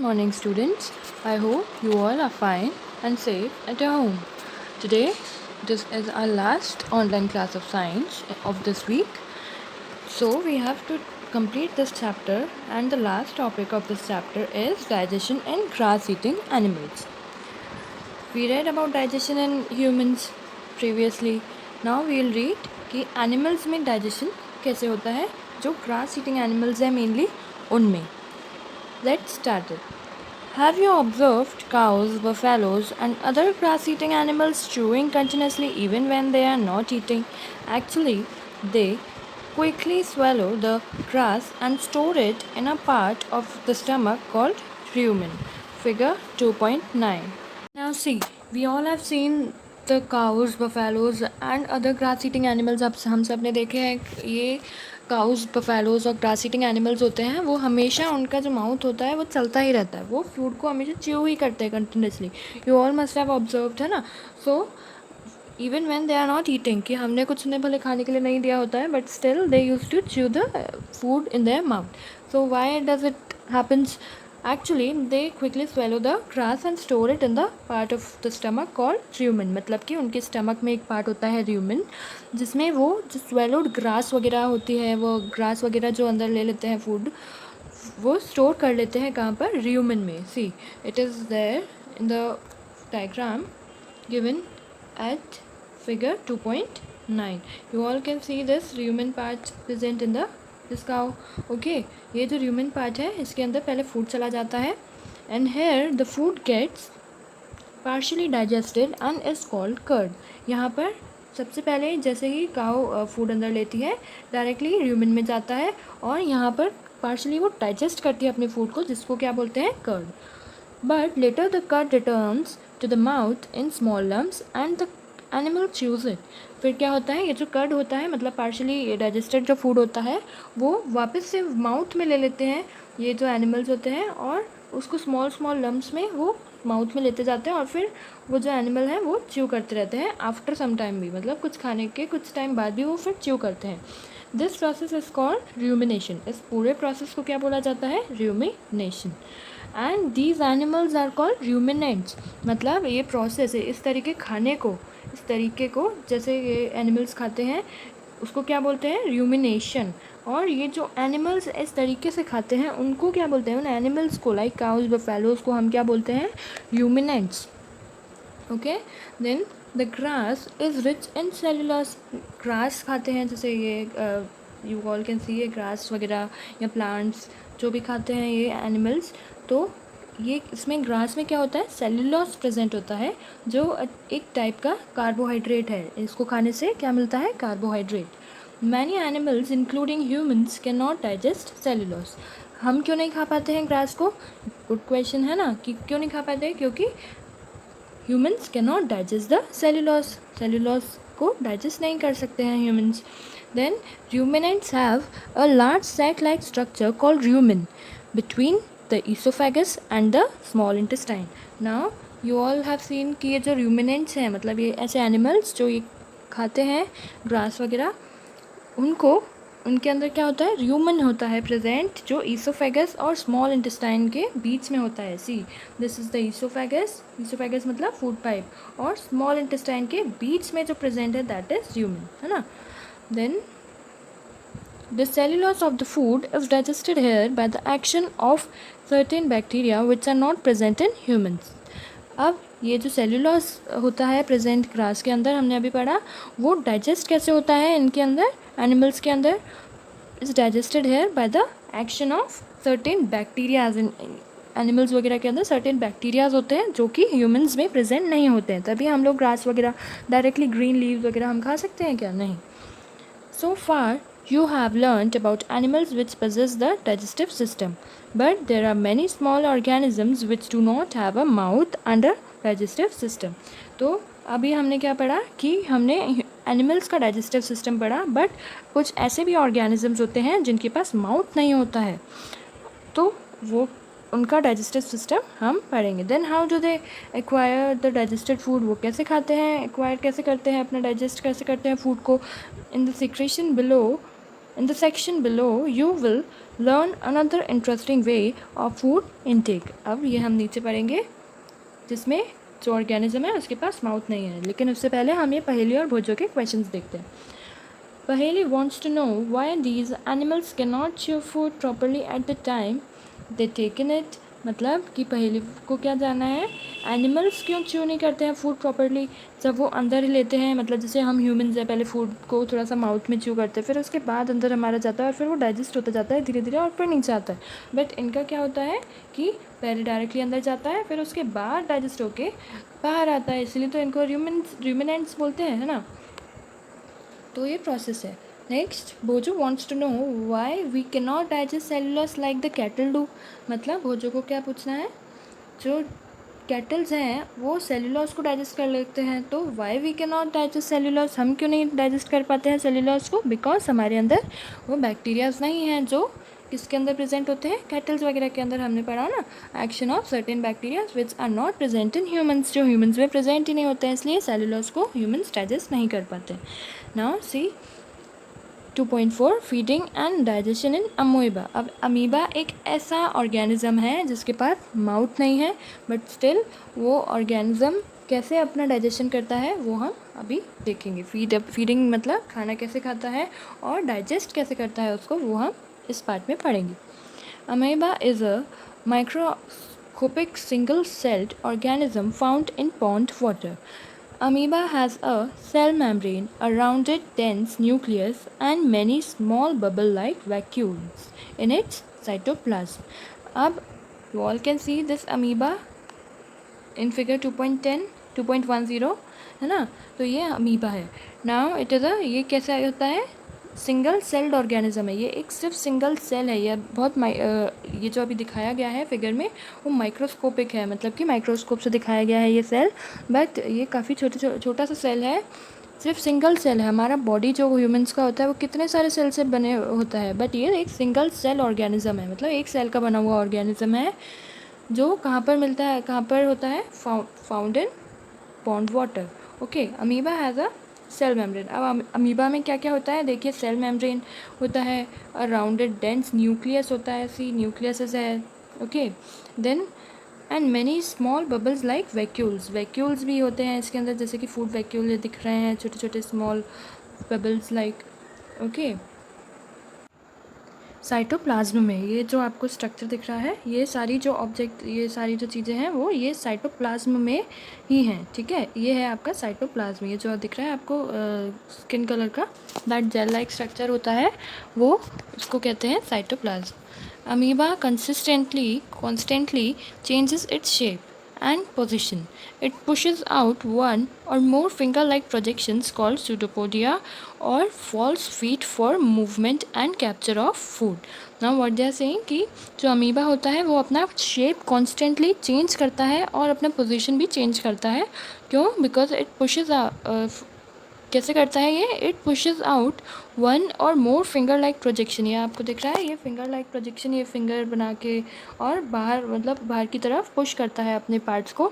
morning, students. I hope you all are fine and safe at your home. Today, this is our last online class of science of this week. So, we have to complete this chapter, and the last topic of this chapter is digestion in grass eating animals. We read about digestion in humans previously. Now, we will read कि animals में digestion कैसे होता है, जो grass eating animals है mainly उनमें. Let's start it. Have you observed cows, buffaloes, and other grass eating animals chewing continuously even when they are not eating? Actually, they quickly swallow the grass and store it in a part of the stomach called rumen. Figure 2.9. Now, see, we all have seen the cows, buffaloes, and other grass eating animals. अब हम सब ने देखे हैं ये cows, buffaloes और grass eating animals होते हैं. वो हमेशा उनका जो माउथ होता है वो चलता ही रहता है. वो फूड को हमेशा च्यू ही करते हैं continuously. You all must have observed, है ना. So even when they are not eating, कि हमने कुछ उन्हें भले खाने के लिए नहीं दिया होता है, but still they use to chew the food in their mouth. So why does it happens? Actually, they quickly swallow the grass and store it in the part of the stomach called rumen. मतलब कि उनके stomach में एक part होता है rumen, जिसमें वो जो swallowed grass वगैरह होती है, वो grass वगैरह जो अंदर ले लेते हैं फूड, वो स्टोर कर लेते हैं कहाँ पर? rumen में. See, it is there in the diagram given at figure 2.9. You all can see this rumen part present in the इसका ओके. ये जो rumen पार्ट है, इसके अंदर पहले फूड चला जाता है, and here the food gets partially digested and is called curd. यहाँ पर सबसे पहले जैसे ही काऊ फूड अंदर लेती है, डायरेक्टली rumen में जाता है, और यहाँ पर पार्शियली वो डाइजेस्ट करती है अपने फूड को, जिसको क्या बोलते हैं? Curd. But later the curd returns to the mouth in small lumps and the animal chews it. फिर क्या होता है? ये जो कर्ड होता है, मतलब पार्शियली डाइजेस्टेड जो फूड होता है, वो वापस से माउथ में ले लेते हैं ये जो एनिमल्स होते हैं, और उसको स्मॉल स्मॉल लम्प्स में वो माउथ में लेते जाते हैं, और फिर वो जो एनिमल है वो च्यू करते रहते हैं आफ्टर सम टाइम भी, मतलब कुछ खाने के कुछ टाइम बाद भी वो फिर च्यू करते हैं. This process is called rumination. इस पूरे प्रोसेस को क्या बोला जाता है? Rumination. And these animals are called ruminants. मतलब ये प्रोसेस है, इस तरीके खाने को, इस तरीके को जैसे ये एनिमल्स खाते हैं, उसको क्या बोलते हैं? र्यूमिनेशन. और ये जो एनिमल्स इस तरीके से खाते हैं, उनको क्या बोलते हैं? उन एनिमल्स को, लाइक काउस, बफेलोज को हम क्या बोलते हैं? Ruminants. Okay. Then the grass is rich in cellulose. Grass खाते हैं, जैसे ये यू ऑल कैन सी ये ग्रास वगैरह या प्लांट्स जो भी खाते हैं ये एनिमल्स, तो ये इसमें ग्रास में क्या होता है? सेलुलोज प्रेजेंट होता है, जो एक टाइप का कार्बोहाइड्रेट है. इसको खाने से क्या मिलता है? Carbohydrate. Many animals including humans can not digest cellulose. हम क्यों नहीं खा पाते हैं ग्रास को? गुड क्वेश्चन है ना, कि क्यों नहीं खा पाते हैं? क्योंकि humans can not digest the cellulose. Cellulose को डाइजेस्ट नहीं कर सकते हैं humans. Then ruminants have a large sac-like structure called rumen between the esophagus and the small intestine. Now you all have seen कि ये जो ruminants हैं, मतलब ये ऐसे animals जो ये खाते हैं ग्रास वगैरह, उनको उनके अंदर क्या होता है? rumen होता है प्रेजेंट, जो ईसोफेगस और स्मॉल इंटेस्टाइन के बीच में होता है. See, this is the oesophagus. Oesophagus मतलब फूड पाइप, और स्मॉल इंटेस्टाइन के बीच में जो प्रेजेंट है दैट इज़ rumen, है ना. Then the cellulose of the food is digested here by the action of certain bacteria which are not present in humans. अब ये जो सेलुलोज होता है प्रेजेंट ग्रास के अंदर, हमने अभी पढ़ा, वो डाइजेस्ट कैसे होता है इनके अंदर, एनिमल्स के अंदर. Is digested here by the action of certain bacterias. इन एनिमल्स वगैरह के अंदर सर्टेन बैक्टीरियाज होते हैं जो कि ह्यूमंस में प्रेजेंट नहीं होते हैं, तभी हम लोग ग्रास वगैरह डायरेक्टली ग्रीन लीव्स वगैरह हम खा सकते हैं क्या? नहीं. सो फार you have learnt about animals which possess the digestive system, but there are many small organisms which do not have a mouth and a digestive system. तो अभी हमने क्या पढ़ा कि हमने एनिमल्स का डाइजेस्टिव सिस्टम पढ़ा, बट कुछ ऐसे भी ऑर्गेनिजम्स होते हैं जिनके पास माउथ नहीं होता है, तो वो उनका डाइजेस्टिव सिस्टम हम पढ़ेंगे. Then how do they acquire the digested food. वो कैसे खाते हैं, एक्वायर कैसे करते हैं, अपना डाइजेस्ट कैसे करते हैं फूड को? In the section below, you will learn another interesting way of food intake. अब ये हम नीचे पढ़ेंगे जिसमें जो ऑर्गेनिज्म है उसके पास माउथ नहीं है, लेकिन उससे पहले हम ये पहेली और भोजों के क्वेश्चंस देखते हैं। पहेली wants to know why these animals cannot chew food properly at the time they taken it। मतलब कि पहेली को क्या जानना है, एनिमल्स क्यों च्यू नहीं करते हैं फूड प्रॉपरली जब वो अंदर ही लेते हैं। मतलब जैसे हम ह्यूमंस हैं, पहले फूड को थोड़ा सा माउथ में च्यू करते हैं, फिर उसके बाद अंदर हमारा जाता है और फिर वो डाइजेस्ट होता जाता है धीरे धीरे और फिर नीचे आता है। बट इनका क्या होता है कि पहले डायरेक्टली अंदर जाता है, फिर उसके बाद डाइजेस्ट होके बाहर आता है, इसलिए तो इनको र्यूमिनेंट्स बोलते हैं, है ना। तो ये प्रोसेस है। Next, Boojho wants to know why we can not digest cellulose like the cattle do. मतलब भोजो को क्या पूछना है, जो कैटल्स हैं वो सेलुलोज को डाइजेस्ट कर लेते हैं, तो why we can not digest cellulose, हम क्यों नहीं डाइजेस्ट कर पाते हैं सेलुलोज को। बिकॉज हमारे अंदर वो बैक्टीरियाज नहीं हैं जो किसके अंदर प्रेजेंट होते हैं, कैटल्स वगैरह के अंदर। हमने पढ़ा ना, action of certain bacterias which are not present in humans, जो ह्यूमंस में प्रेजेंट ही नहीं होते हैं, इसलिए सेलुलोज को ह्यूमंस डाइजेस्ट नहीं कर पाते। Now see 2.4 feeding and digestion in amoeba. अब अमीबा एक ऐसा ऑर्गेनिज्म है जिसके पास माउथ नहीं है, बट स्टिल वो ऑर्गेनिज्म कैसे अपना डाइजेशन करता है वो हम अभी देखेंगे। फीडिंग मतलब खाना कैसे खाता है, और डाइजेस्ट कैसे करता है उसको वो हम इस पार्ट में पढ़ेंगे। Amoeba is a microscopic single-celled organism found in pond water. Amoeba has a cell membrane, a rounded dense nucleus, and many small bubble-like vacuoles in its cytoplasm. अब you all can see this amoeba in figure 2.10, 2.10, है ना। तो ये amoeba है। Now it is ये कैसा होता है, सिंगल सेल्ड ऑर्गेनिज्म है। ये एक सिर्फ सिंगल सेल है। ये बहुत ये जो अभी दिखाया गया है फिगर में वो माइक्रोस्कोपिक है, मतलब कि माइक्रोस्कोप से दिखाया गया है ये सेल, बट ये काफ़ी छोटा सा सेल है, सिर्फ सिंगल सेल है। हमारा बॉडी जो ह्यूमंस का होता है वो कितने सारे सेल से बने होता है, बट ये एक सिंगल सेल ऑर्गेनिज्म है, मतलब एक सेल का बना हुआ ऑर्गेनिज्म है जो कहाँ पर मिलता है, कहाँ पर होता है, found in pond water. Okay, amoeba has a cell membrane. अब अमीबा में क्या क्या होता है देखिए, सेल मेम्ब्रेन होता है, राउंडेड डेंस न्यूक्लियस होता है, सी न्यूक्लियस है। Okay, then and many small bubbles like vacuoles, vacuoles भी होते हैं इसके अंदर, जैसे कि फूड वैक्यूल दिख रहे हैं, छोटे छोटे small bubbles like. Okay, cytoplasm में ये जो आपको स्ट्रक्चर दिख रहा है, ये सारी जो ऑब्जेक्ट, ये सारी जो चीज़ें हैं वो ये साइटोप्लाज्म में ही हैं, ठीक है। ये है आपका साइटोप्लाज्म, ये जो दिख रहा है आपको स्किन कलर का, दैट जेल लाइक स्ट्रक्चर होता है वो, उसको कहते हैं cytoplasm. Amoeba constantly changes its shape and position. It pushes out one or more finger-like projections called pseudopodia or false feet for movement and capture of food. Now what they are saying कि जो amoeba होता है वो अपना shape constantly change करता है और अपना पोजीशन भी चेंज करता है। क्यों? बिकॉज इट पुशेज, कैसे करता है ये, इट पुशेज आउट वन और मोर फिंगर लाइक प्रोजेक्शन। ये आपको दिख रहा है, ये फिंगर लाइक प्रोजेक्शन, ये फिंगर बना के और बाहर, मतलब बाहर की तरफ पुश करता है अपने पार्ट्स को,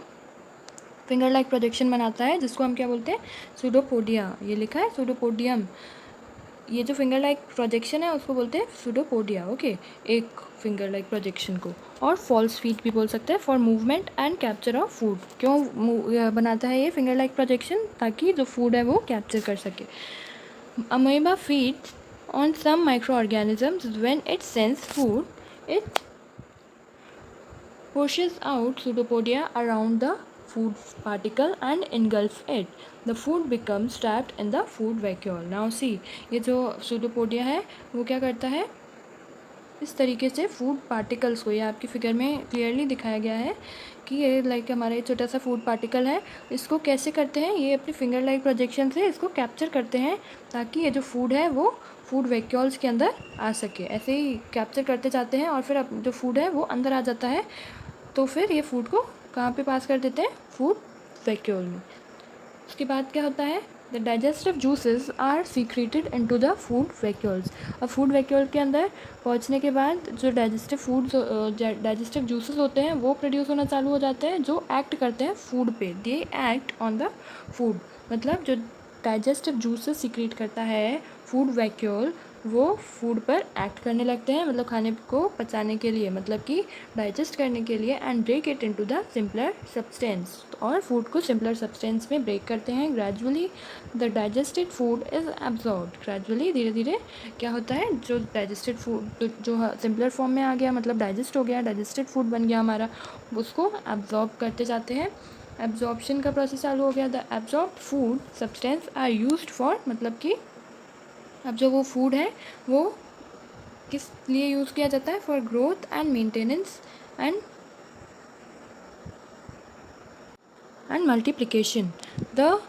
फिंगर लाइक प्रोजेक्शन बनाता है, जिसको हम क्या बोलते हैं, सूडोपोडिया। ये लिखा है सूडोपोडियम, ये जो फिंगर लाइक प्रोजेक्शन है उसको बोलते हैं सूडोपोडिया। ओके, एक फिंगर लाइक प्रोजेक्शन को, और फॉल्स फीट भी बोल सकते हैं, for movement and capture of food. क्यों बनाता है ये फिंगर लाइक प्रोजेक्शन, ताकि जो फूड है वो कैप्चर कर सके। Amoeba feeds on some microorganisms. When it senses food, it pushes out pseudopodia around the food particle and engulfs it. The food becomes trapped in the food vacuole. Now see, ये जो pseudopodia है वो क्या करता है, इस तरीके से फूड पार्टिकल्स को, ये आपकी फिगर में क्लियरली दिखाया गया है कि ये लाइक हमारा ये छोटा सा फूड पार्टिकल है, इसको कैसे करते हैं, ये अपनी फिंगर लाइक प्रोजेक्शन से इसको कैप्चर करते हैं, ताकि ये जो फूड है वो फूड वैक्यूल्स के अंदर आ सके। ऐसे ही कैप्चर करते जाते हैं और फिर जो फूड है वो अंदर आ जाता है, तो फिर ये फूड को कहाँ पे पास कर देते हैं, फूड वैक्यूल में। उसके बाद क्या होता है, the digestive juices are secreted into the food vacuoles. अब फूड वैक्यूल के अंदर पहुंचने के बाद जो डाइजेस्टिव जूसेस होते हैं वो प्रोड्यूस होना चालू हो जाते हैं, जो एक्ट करते हैं फूड पे, they act on the food. मतलब जो डाइजेस्टिव जूसेस सीक्रेट करता है फूड वैक्यूल, वो फूड पर एक्ट करने लगते हैं, मतलब खाने को पचाने के लिए, मतलब कि डाइजेस्ट करने के लिए, and break it into the simpler substance, और फूड को सिंपलर सब्सटेंस में ब्रेक करते हैं। Gradually the digested food is absorbed, gradually धीरे धीरे क्या होता है, जो डाइजेस्टेड फूड जो सिंपलर फॉर्म में आ गया, मतलब डाइजेस्ट हो गया, डाइजेस्टेड फूड बन गया हमारा, उसको एब्जॉर्ब करते जाते हैं। एब्जॉर्प्शन का प्रोसेस चालू हो गया। The absorbed food substance are used for, मतलब कि अब जो वो फूड है वो किस लिए यूज़ किया जाता है, for growth and maintenance and multiplication. The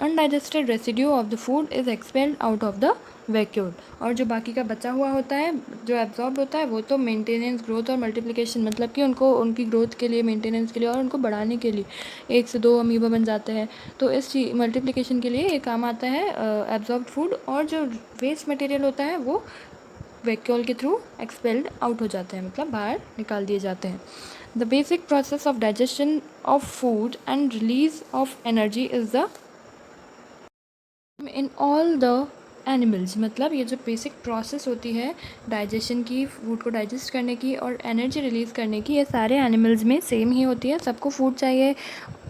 undigested residue of the food is expelled out of the vacuole, और जो बाकी का बचा हुआ होता है, जो एब्जॉर्ब होता है, वो तो मेंटेनेंस, ग्रोथ और मल्टीप्लिकेशन, मतलब कि उनको उनकी ग्रोथ के लिए, मेंटेनेंस के लिए और उनको बढ़ाने के लिए 1 से 2 अमीबा बन जाते हैं, तो इस मल्टीप्लिकेशन के लिए ये काम आता है एब्जॉर्ब फूड। और जो वेस्ट मटेरियल होता है वो वैक्यूल के थ्रू एक्सपेल्ड आउट हो जाते हैं, मतलब बाहर निकाल दिए जाते हैं। The basic process of digestion of food and release of energy is the in all the animals, मतलब ये जो बेसिक प्रोसेस होती है डाइजेशन की, फूड को डाइजेस्ट करने की और एनर्जी रिलीज़ करने की, ये सारे एनिमल्स में सेम ही होती है। सबको फूड चाहिए,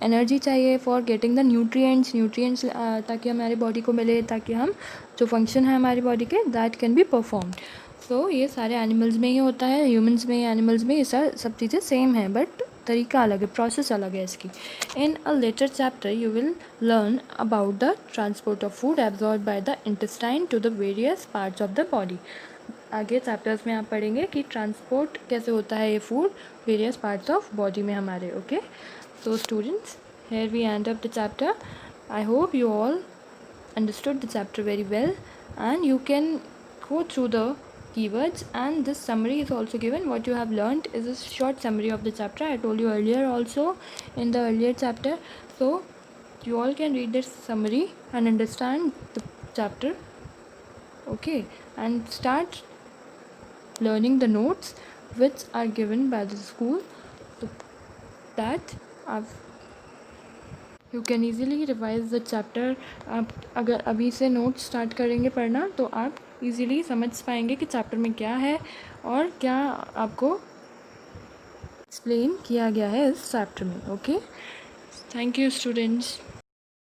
एनर्जी चाहिए फॉर गेटिंग द न्यूट्रिएंट्स ताकि हमारी बॉडी को मिले, ताकि हम जो फंक्शन है हमारी बॉडी के दैट कैन बी परफॉर्म्ड। सो ये सारे एनिमल्स में ही होता है, ह्यूमंस में, एनिमल्स में, ये सब चीज़ें सेम है, बट तरीका अलग है, प्रोसेस अलग है इसकी। In a later chapter you will learn about the transport of food absorb by the intestine to the various parts of the body. आगे चैप्टर्स में आप पढ़ेंगे कि ट्रांसपोर्ट कैसे होता है ये food various parts of body में हमारे। Okay, so students, here we end up the chapter. I hope you all understood the chapter very well, and you can go through the keywords, and this summary is also given. What you have learned is a short summary of the chapter. I told you earlier also in the earlier chapter, so you all can read this summary and understand the chapter. Okay, and start learning the notes which are given by the school, so that you can easily revise the chapter. आप अगर अभी से notes start करेंगे पढ़ना तो आप easily समझ पाएंगे कि चैप्टर में क्या है और क्या आपको एक्सप्लेन किया गया है इस चैप्टर में। Okay, thank you students.